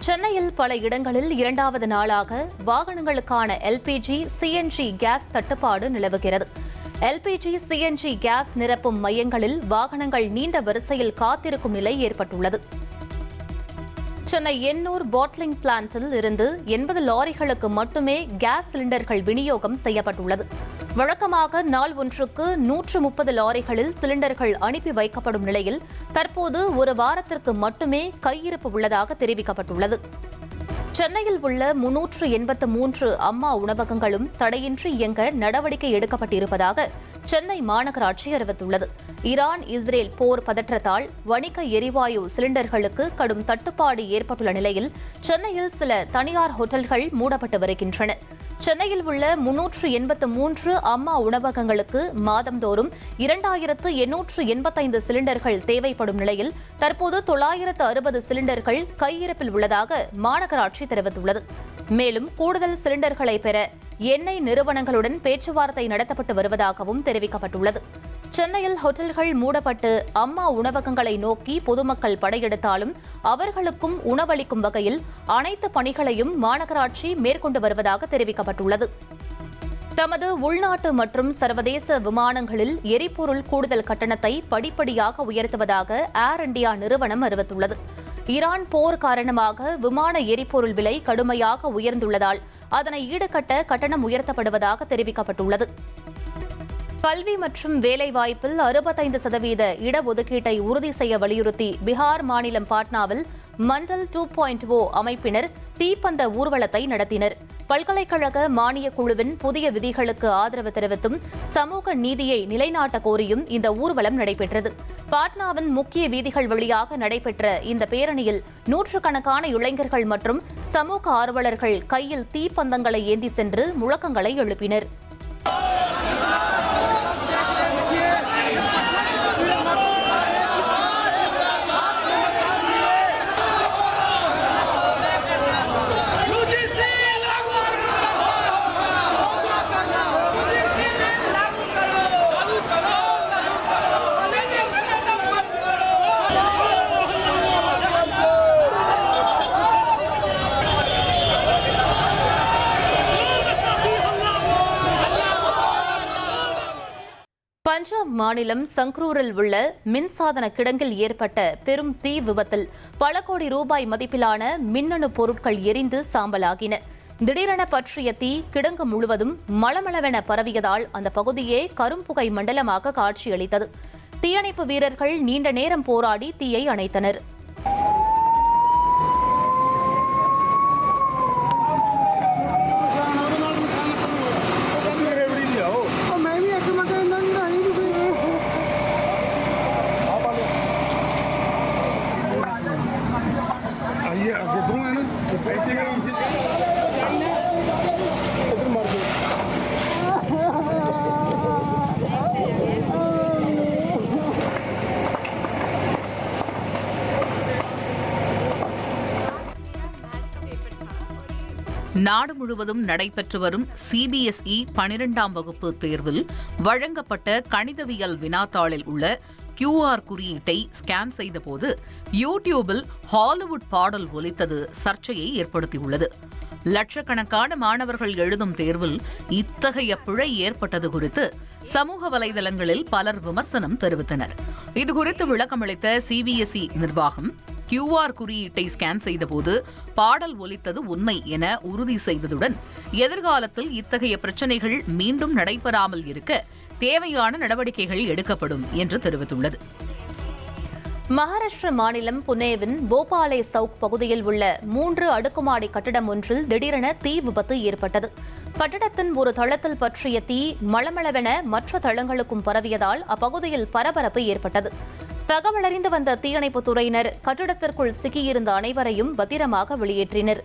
சென்னையில் பல இடங்களில் இரண்டாவது நாளாக வாகனங்களுக்கான எல்பிஜி, சிஎன்ஜி கேஸ் தட்டுப்பாடு நிலவுகிறது. எல்பிஜி, சிஎன்ஜி கேஸ் நிரப்பும் மையங்களில் வாகனங்கள் நீண்ட வரிசையில் காத்திருக்கும் நிலை ஏற்பட்டுள்ளது. சென்னை எண்ணூர் பாட்லிங் பிளான்ட்டில் இருந்து 80 லாரிகளுக்கு மட்டுமே கேஸ் சிலிண்டர்கள் விநியோகம் செய்யப்பட்டுள்ளது. வழக்கமாக நாள் ஒன்றுக்கு 130 லாரிகளில் சிலிண்டர்கள் அனுப்பி வைக்கப்படும் நிலையில் தற்போது ஒரு வாரத்திற்கு மட்டுமே கையிருப்பு உள்ளதாக தெரிவிக்கப்பட்டுள்ளது. சென்னையில் உள்ள 383 அம்மா உணவகங்களும் தடையின்றி இயங்க நடவடிக்கை எடுக்கப்பட்டிருப்பதாக சென்னை மாநகராட்சி அறிவித்துள்ளது. ஈரான் இஸ்ரேல் போர் பதற்றத்தால் வணிக எரிவாயு சிலிண்டர்களுக்கு கடும் தட்டுப்பாடு ஏற்பட்டுள்ள நிலையில் சென்னையில் சில தனியார் ஹோட்டல்கள் மூடப்பட்டு வருகின்றன. சென்னையில் உள்ள 383 அம்மா உணவகங்களுக்கு மாதந்தோறும் 2885 சிலிண்டர்கள் தேவைப்படும் நிலையில் தற்போது 960 சிலிண்டர்கள் கையிருப்பில் உள்ளதாக மாநகராட்சி தெரிவித்துள்ளது. மேலும் கூடுதல் சிலிண்டர்களை பெற எண்ணெய் நிறுவனங்களுடன் பேச்சுவார்த்தை நடத்தப்பட்டு வருவதாகவும் தெரிவிக்கப்பட்டுள்ளது. சென்னையில் ஹோட்டல்கள் மூடப்பட்டு அம்மா உணவகங்களை நோக்கி பொதுமக்கள் படையெடுத்தாலும் அவர்களுக்கும் உணவளிக்கும் வகையில் அனைத்து பணிகளையும் மாநகராட்சி மேற்கொண்டு வருவதாக தெரிவிக்கப்பட்டுள்ளது. தமது உள்நாட்டு மற்றும் சர்வதேச விமானங்களில் எரிபொருள் கூடுதல் கட்டணத்தை படிப்படியாக உயர்த்துவதாக ஏர் இண்டியா நிறுவனம் அறிவித்துள்ளது. ஈரான் போர் காரணமாக விமான எரிபொருள் விலை கடுமையாக உயர்ந்துள்ளதால் அதனை ஈடுகட்ட கட்டணம் உயர்த்தப்படுவதாக தெரிவிக்கப்பட்டுள்ளது. கல்வி மற்றும் வேலைவாய்ப்பில் 65% இடஒதுக்கீட்டை உறுதி செய்ய வலியுறுத்தி பீகார் மாநிலம் பாட்னாவில் மண்டல் 2.0 அமைப்பினர் தீப்பந்த ஊர்வலத்தை நடத்தினர். பல்கலைக்கழக மானியக் குழுவின் புதிய விதிகளுக்கு ஆதரவு தெரிவித்தும் சமூக நீதியை நிலைநாட்ட கோரியும் இந்த ஊர்வலம் நடைபெற்றது. பாட்னாவின் முக்கிய வீதிகள் வழியாக நடைபெற்ற இந்த பேரணியில் நூற்றுக்கணக்கான இளைஞர்கள் மற்றும் சமூக ஆர்வலர்கள் கையில் தீப்பந்தங்களை ஏந்தி சென்று முழக்கங்களை எழுப்பினர். பஞ்சாப் மாநிலம் சங்க்ரூரில் உள்ள மின்சாதன கிடங்கில் ஏற்பட்ட பெரும் தீ விபத்தில் பல கோடி ரூபாய் மதிப்பிலான மின்னணு பொருட்கள் எரிந்து சாம்பலாகின. திடீரென பற்றிய தீ கிடங்கு முழுவதும் மளமளவென பரவியதால் அந்த பகுதியே கரும்புகை மண்டலமாக காட்சியளித்தது. தீயணைப்பு வீரர்கள் நீண்ட நேரம் போராடி தீயை அணைத்தனர். நாடு முழுவதும் நடைபெற்று வரும் சிபிஎஸ்இ 12ஆம் வகுப்பு தேர்வில் வழங்கப்பட்ட கணிதவியல் வினாத்தாளில் உள்ள QR குறியீட்டை ஸ்கேன் செய்தபோது யூடியூபில் ஹாலிவுட் பாடல் ஒலித்தது சர்ச்சையை ஏற்படுத்தியுள்ளது. லட்சக்கணக்கான மாணவர்கள் எழுதும் தேர்வில் இத்தகைய பிழை ஏற்பட்டது குறித்து சமூக வலைதளங்களில் பலர் விமர்சனம் தெரிவித்தனர். இதுகுறித்து விளக்கமளித்த சிபிஎஸ்இ நிர்வாகம் QR குறியீட்டை ஸ்கேன் செய்தபோது பாடல் ஒலித்தது உண்மை என உறுதி செய்ததுடன் எதிர்காலத்தில் இத்தகைய பிரச்சினைகள் மீண்டும் நடைபெறாமல் இருக்க தேவையான நடவடிக்கைகள் எடுக்கப்படும் என்று தெரிவித்துள்ளது. மகாராஷ்டிர மாநிலம் புனேவின் போபாலே சவுக் பகுதியில் உள்ள 3 அடுக்குமாடி கட்டிடம் ஒன்றில் திடீரென தீ விபத்து ஏற்பட்டது. கட்டிடத்தின் ஒரு தளத்தில் பற்றிய தீ மளமளவென மற்ற தளங்களுக்கும் பரவியதால் அப்பகுதியில் பரபரப்பு ஏற்பட்டது. தகவலறிந்து வந்த தீயணைப்புத் துறையினர் கட்டிடத்திற்குள் சிக்கியிருந்த அனைவரையும் பத்திரமாக வெளியேற்றினர்.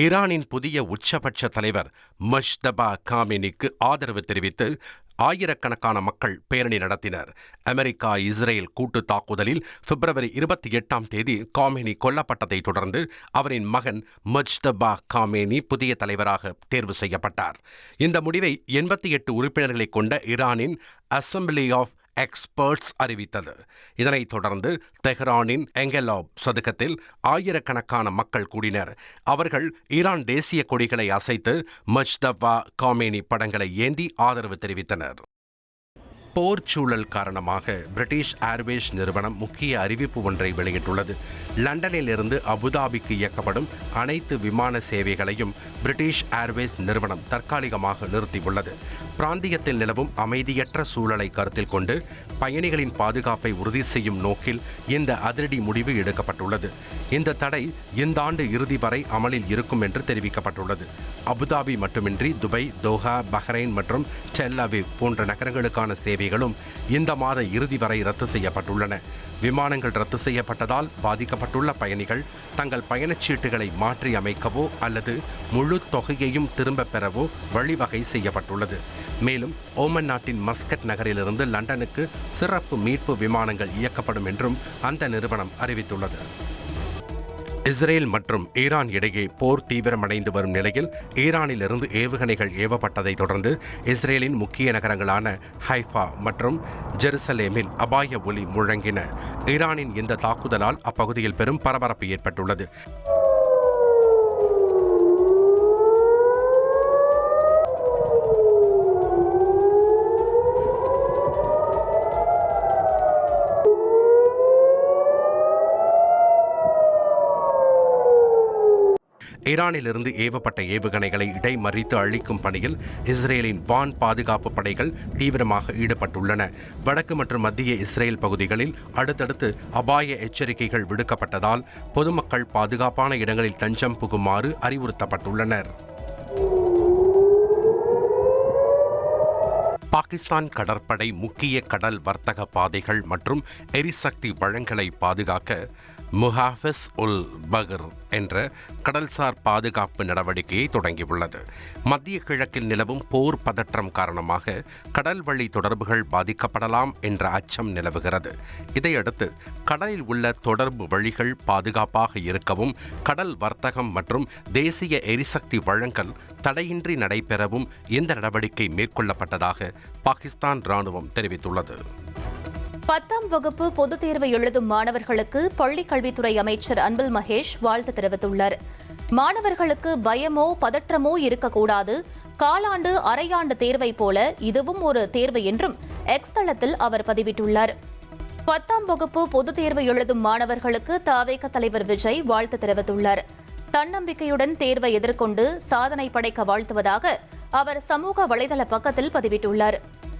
ஈரானின் புதிய உச்சபட்ச தலைவர் முஜ்தபா காமினிக்கு ஆதரவு தெரிவித்து ஆயிரக்கணக்கான மக்கள் பேரணி நடத்தினர். அமெரிக்கா இஸ்ரேல் கூட்டு தாக்குதலில் பிப்ரவரி 28 காமேனி கொல்லப்பட்டதை தொடர்ந்து அவரின் மகன் முஜ்தபா காமேனி புதிய தலைவராக தேர்வு செய்யப்பட்டார். இந்த முடிவை 88 உறுப்பினர்களை கொண்ட ஈரானின் அசெம்பிளி ஆஃப் எக்ஸ்பர்ட்ஸ் அறிவித்தது. இதனைத் தொடர்ந்து தெஹ்ரானின் எங்கெலாப் சதுக்கத்தில் ஆயிரக்கணக்கான மக்கள் கூடினர். அவர்கள் ஈரான் தேசிய கொடிகளை அசைத்து முஜ்தபா காமேனி படங்களை ஏந்தி ஆதரவு தெரிவித்தனர். போர் சூழல் காரணமாக பிரிட்டிஷ் ஏர்வேஸ் நிறுவனம் முக்கிய அறிவிப்பு ஒன்றை வெளியிட்டுள்ளது. லண்டனில் இருந்து அபுதாபிக்கு இயக்கப்படும் அனைத்து விமான சேவைகளையும் பிரிட்டிஷ் ஏர்வேஸ் நிறுவனம் தற்காலிகமாக நிறுத்தியுள்ளது. பிராந்தியத்தில் நிலவும் அமைதியற்ற சூழலை கருத்தில் கொண்டு பயணிகளின் பாதுகாப்பை உறுதி செய்யும் நோக்கில் இந்த அதிரடி முடிவு எடுக்கப்பட்டுள்ளது. இந்த தடை இந்த ஆண்டு இறுதி வரை அமலில் இருக்கும் என்று தெரிவிக்கப்பட்டுள்ளது. அபுதாபி மட்டுமின்றி துபை, தோஹா, பஹ்ரைன் மற்றும் டெல் அவீவ் போன்ற நகரங்களுக்கான சேவைகளும் இந்த மாத இறுதி வரை ரத்து செய்யப்பட்டுள்ளன. விமானங்கள் ரத்து செய்யப்பட்டதால் பாதிக்கப்பட்டுள்ள பயணிகள் தங்கள் பயணச்சீட்டுகளை மாற்றி அமைக்கவோ அல்லது முழு தொகையையும் திரும்பப் பெறவோ வழிவகை செய்யப்பட்டுள்ளது. மேலும் ஓமன் நாட்டின் மஸ்கட் நகரிலிருந்து லண்டனுக்கு சிறப்பு மீட்பு விமானங்கள் இயக்கப்படும் என்றும் அந்த நிறுவனம் அறிவித்துள்ளது. இஸ்ரேல் மற்றும் ஈரான் இடையே போர் தீவிரமடைந்து வரும் நிலையில் ஈரானிலிருந்து ஏவுகணைகள் ஏவப்பட்டதை தொடர்ந்து இஸ்ரேலின் முக்கிய நகரங்களான ஹைஃபா மற்றும் ஜெருசலேமில் அபாய ஒலி முழங்கின. ஈரானின் இந்த தாக்குதலால் அப்பகுதியில் பெரும் பரபரப்பு ஏற்பட்டுள்ளது. ஈரானிலிருந்து ஏவப்பட்ட ஏவுகணைகளை இடைமறித்து அழிக்கும் பணியில் இஸ்ரேலின் வான் பாதுகாப்பு படைகள் தீவிரமாக ஈடுபட்டுள்ளன. வடக்கு மற்றும் மத்திய இஸ்ரேல் பகுதிகளில் அடுத்தடுத்து அபாய எச்சரிக்கைகள் விடுக்கப்பட்டதால் பொதுமக்கள் பாதுகாப்பான இடங்களில் தஞ்சம் புகுமாறு அறிவுறுத்தப்பட்டுள்ளனர். பாகிஸ்தான் கடற்படை முக்கிய கடல் வர்த்தக பாதைகள் மற்றும் எரிசக்தி வளங்களை பாதுகாக்க முஹாஃபிஸ் உல் பகர் என்ற கடல்சார் பாதுகாப்பு நடவடிக்கையை தொடங்கியுள்ளது. மத்திய கிழக்கில் நிலவும் போர் பதற்றம் காரணமாக கடல் வழி தொடர்புகள் பாதிக்கப்படலாம் என்ற அச்சம் நிலவுகிறது. இதையடுத்து கடலில் உள்ள தொடர்பு வழிகள் பாதுகாப்பாக இருக்கவும் கடல் வர்த்தகம் மற்றும் தேசிய எரிசக்தி வழங்கல் தடையின்றி நடைபெறவும் இந்த நடவடிக்கை மேற்கொள்ளப்பட்டதாக பாகிஸ்தான் ராணுவம் தெரிவித்துள்ளது. 10ஆம் வகுப்பு பொதுத் தேர்வை எழுதும் மாணவர்களுக்கு பள்ளிக் கல்வித்துறை அமைச்சர் அன்பில் மகேஷ் வாழ்த்து தெரிவித்துள்ளார். மாணவர்களுக்கு பயமோ பதற்றமோ இருக்கக்கூடாது. காலாண்டு அரையாண்டு தேர்வை போல இதுவும் ஒரு தேர்வு என்றும் எக்ஸ் தளத்தில் அவர் பதிவிட்டுள்ளார். 10ஆம் வகுப்பு பொதுத் தேர்வை எழுதும் மாணவர்களுக்கு தவேக தலைவர் விஜய் வாழ்த்து தெரிவித்துள்ளார். தன்னம்பிக்கையுடன் தேர்வை எதிர்கொண்டு சாதனை படைக்க வாழ்த்துவதாக அவர் சமூக வலைதள பக்கத்தில் பதிவிட்டுள்ளார்.